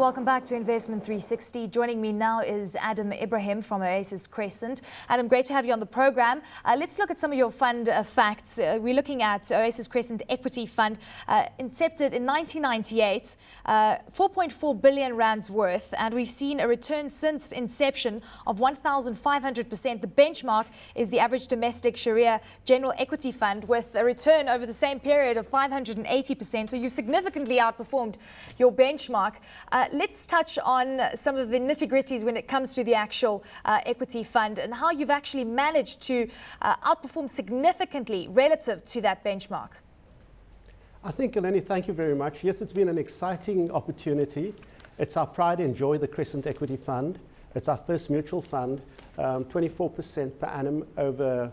Welcome back to Investment 360. Joining me now is Ebrahim from Oasis Crescent. Adam, great to have you on the program. Let's look at some of your fund facts. We're looking at Oasis Crescent Equity Fund, incepted in 1998, 4.4 billion rands worth, and we've seen a return since inception of 1,500%. The benchmark is the average domestic Sharia general equity fund with a return over the same period of 580%. So you've significantly outperformed your benchmark. Let's touch on some of the nitty-gritties when it comes to the actual equity fund and how you've actually managed to outperform significantly relative to that benchmark. I think, Eleni, thank you very much. Yes, it's been an exciting opportunity. It's our pride and joy, the Crescent Equity Fund. It's our first mutual fund, 24% per annum over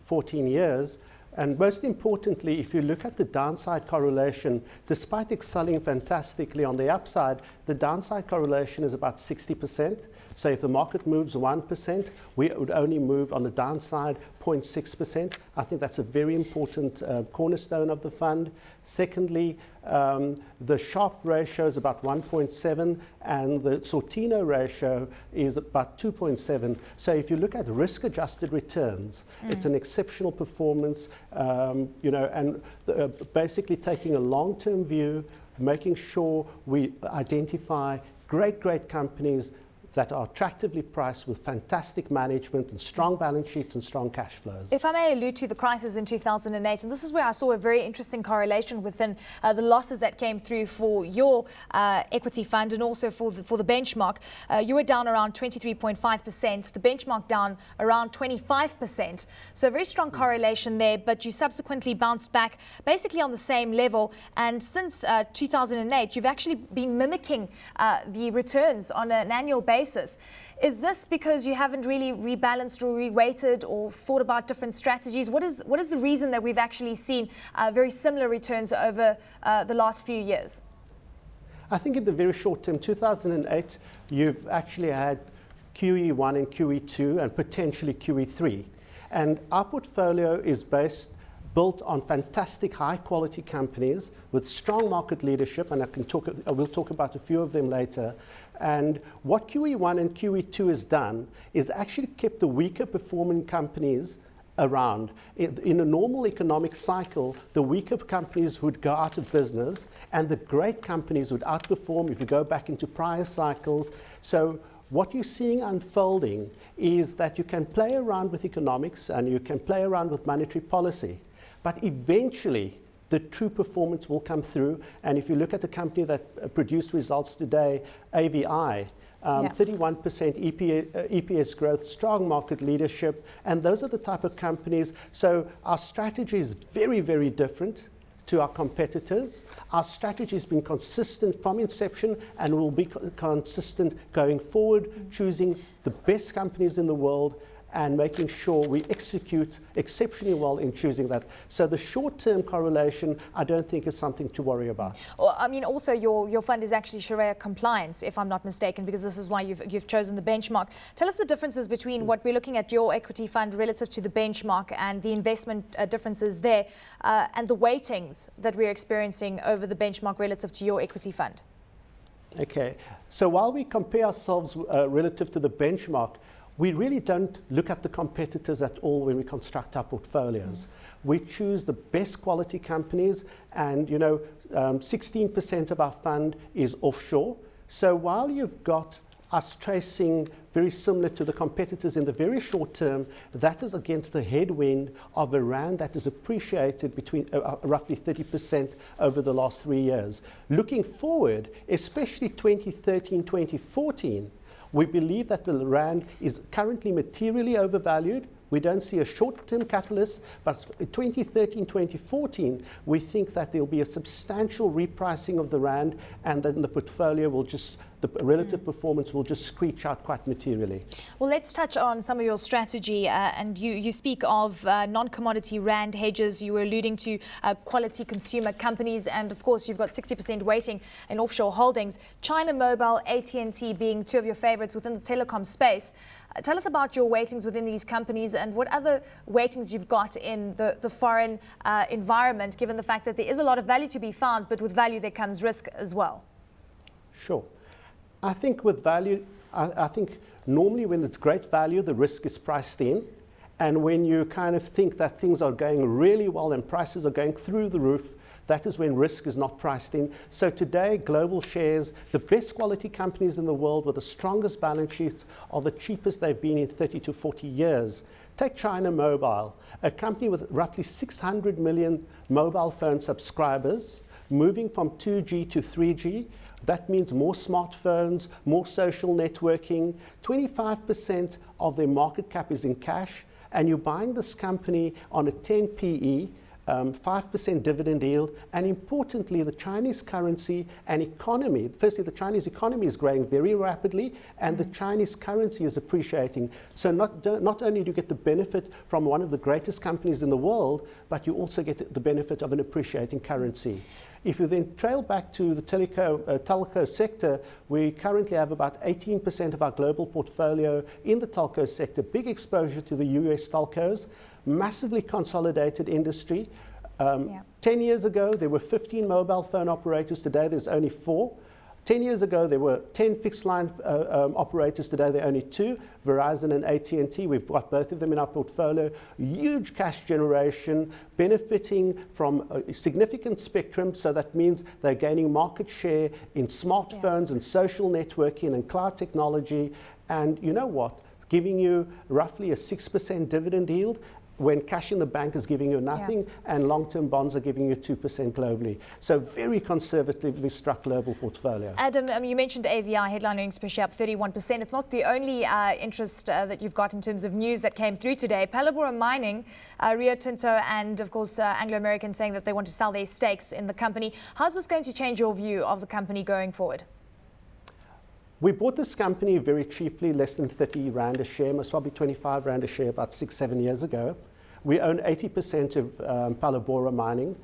14 years. And most importantly, if you look at the downside correlation, despite excelling fantastically on the upside, the downside correlation is about 60%. So if the market moves 1%, we would only move on the downside 0.6%. I think that's a very important cornerstone of the fund. Secondly, the Sharpe ratio is about 1.7 and the Sortino ratio is about 2.7. So if you look at risk-adjusted returns, it's an exceptional performance, and basically taking a long-term view, making sure we identify great companies that are attractively priced with fantastic management and strong balance sheets and strong cash flows. If I may allude to the crisis in 2008, and this is where I saw a very interesting correlation within the losses that came through for your equity fund and also for the benchmark. You were down around 23.5%, the benchmark down around 25%. So a very strong correlation there, but you subsequently bounced back basically on the same level. And since 2008, you've actually been mimicking the returns on an annual basis. Is this because you haven't really rebalanced or reweighted or thought about different strategies? What is the reason that we've actually seen very similar returns over the last few years? I think in the very short term, 2008, you've actually had QE1 and QE2 and potentially QE3. And our portfolio is built on fantastic high-quality companies with strong market leadership, and we'll talk about a few of them later. And what QE1 and QE2 has done is actually kept the weaker performing companies around. In a normal economic cycle, the weaker companies would go out of business and the great companies would outperform if you go back into prior cycles. So what you're seeing unfolding is that you can play around with economics and you can play around with monetary policy, but eventually the true performance will come through. And if you look at the company that produced results today, AVI, 31% EPS growth, strong market leadership, and those are the type of companies. So our strategy is very different to our competitors. Our strategy has been consistent from inception and will be consistent going forward, choosing the best companies in the world and making sure we execute exceptionally well in choosing that. So the short-term correlation, I don't think is something to worry about. Well, I mean, also your fund is actually Sharia compliant, if I'm not mistaken, because this is why you've chosen the benchmark. Tell us the differences between what we're looking at your equity fund relative to the benchmark and the investment differences there, and the weightings that we're experiencing over the benchmark relative to your equity fund. Okay, so while we compare ourselves relative to the benchmark, we really don't look at the competitors at all when we construct our portfolios. We choose the best quality companies, and 16% of our fund is offshore. So while you've got us tracing very similar to the competitors in the very short term, that is against the headwind of a rand that is appreciated between roughly 30% over the last 3 years. Looking forward, especially 2013, 2014, we believe that the rand is currently materially overvalued. We don't see a short-term catalyst, but in 2013, 2014, we think that there'll be a substantial repricing of the rand, and then the portfolio will the relative performance will just screech out quite materially. Well, let's touch on some of your strategy, and you speak of non-commodity rand hedges. You were alluding to quality consumer companies, and of course you've got 60% weighting in offshore holdings. China Mobile, AT&T being two of your favorites within the telecom space. Tell us about your weightings within these companies and what other weightings you've got in the foreign environment, given the fact that there is a lot of value to be found, but with value there comes risk as well. Sure. I think with value, I think normally when it's great value, the risk is priced in. And when you kind of think that things are going really well and prices are going through the roof, that is when risk is not priced in. So today, global shares, the best quality companies in the world with the strongest balance sheets are the cheapest they've been in 30 to 40 years. Take China Mobile, a company with roughly 600 million mobile phone subscribers, moving from 2G to 3G. That means more smartphones, more social networking. 25% of their market cap is in cash, and you're buying this company on a 10 PE, 5% dividend yield, and importantly, the Chinese currency and economy. Firstly, the Chinese economy is growing very rapidly, and the Chinese currency is appreciating. So not only do you get the benefit from one of the greatest companies in the world, but you also get the benefit of an appreciating currency. If you then trail back to the telco sector, we currently have about 18% of our global portfolio in the telco sector, big exposure to the US telcos, massively consolidated industry. 10 years ago, there were 15 mobile phone operators. Today, there's only 4. 10 years ago, there were 10 fixed line operators. Today, there are only 2, Verizon and AT&T. We've got both of them in our portfolio. Huge cash generation, benefiting from a significant spectrum. So that means they're gaining market share in smartphones and social networking and cloud technology. And you know what? Giving you roughly a 6% dividend yield, when cash in the bank is giving you nothing, and long-term bonds are giving you 2% globally. So very conservatively struck global portfolio. Adam, you mentioned AVI, headline earnings per share up 31%. It's not the only interest that you've got in terms of news that came through today. Palabora Mining, Rio Tinto, and of course Anglo American saying that they want to sell their stakes in the company. How's this going to change your view of the company going forward? We bought this company very cheaply, less than 30 Rand a share, most probably 25 Rand a share about 6-7 years ago. We own 80% of Palabora Mining.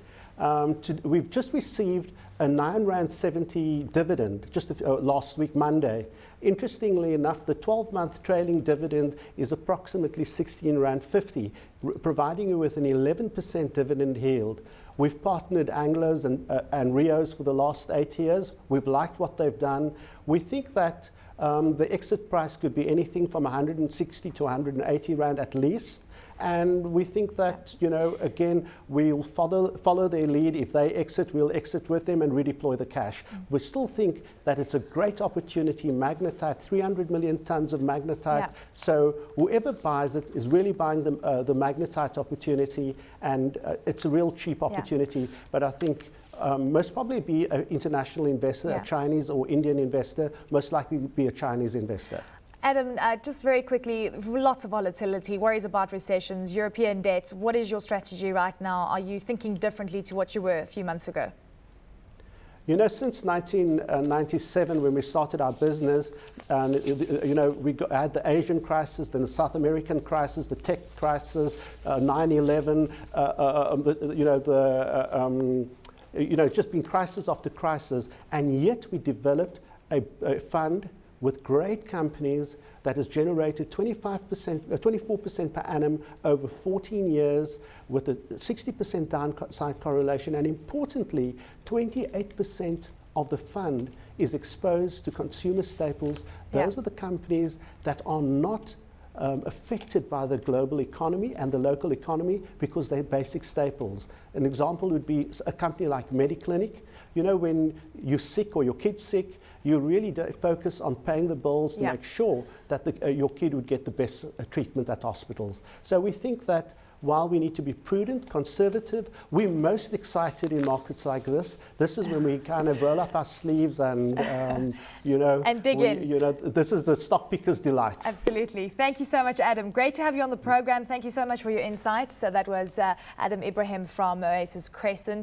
We've just received a 9.70 Rand dividend just last week, Monday. Interestingly enough, the 12-month trailing dividend is approximately 16.50 Rand, providing you with an 11% dividend yield. We've partnered Anglos and Rios for the last 8 years. We've liked what they've done. We think that the exit price could be anything from 160 to 180 Rand at least. And we think that, you know, again, we'll follow their lead. If they exit, we'll exit with them and redeploy the cash. We still think that it's a great opportunity. Magnetite, 300 million tons of magnetite. So whoever buys it is really buying the magnetite opportunity, and it's a real cheap opportunity. But I think most probably be an international investor, a Chinese or Indian investor, most likely be a Chinese investor. Adam, just very quickly, lots of volatility, worries about recessions, European debt. What is your strategy right now? Are you thinking differently to what you were a few months ago? You know, since 1997, when we started our business, you know, had the Asian crisis, then the South American crisis, the tech crisis, 9/11, you know, just been crisis after crisis, and yet we developed a fund with great companies that has generated 24% per annum over 14 years with a 60% downside correlation. And importantly, 28% of the fund is exposed to consumer staples. Those are the companies that are not affected by the global economy and the local economy because they're basic staples. An example would be a company like Mediclinic. You know, when you're sick or your kid's sick, you really focus on paying the bills to make sure that your kid would get the best treatment at hospitals. So we think that while we need to be prudent, conservative, we're most excited in markets like this. This is when we kind of roll up our sleeves and, you know, and dig in. You know, this is the stock picker's delight. Absolutely. Thank you so much, Adam. Great to have you on the program. Thank you so much for your insights. So that was Adam Ebrahim from Oasis Crescent.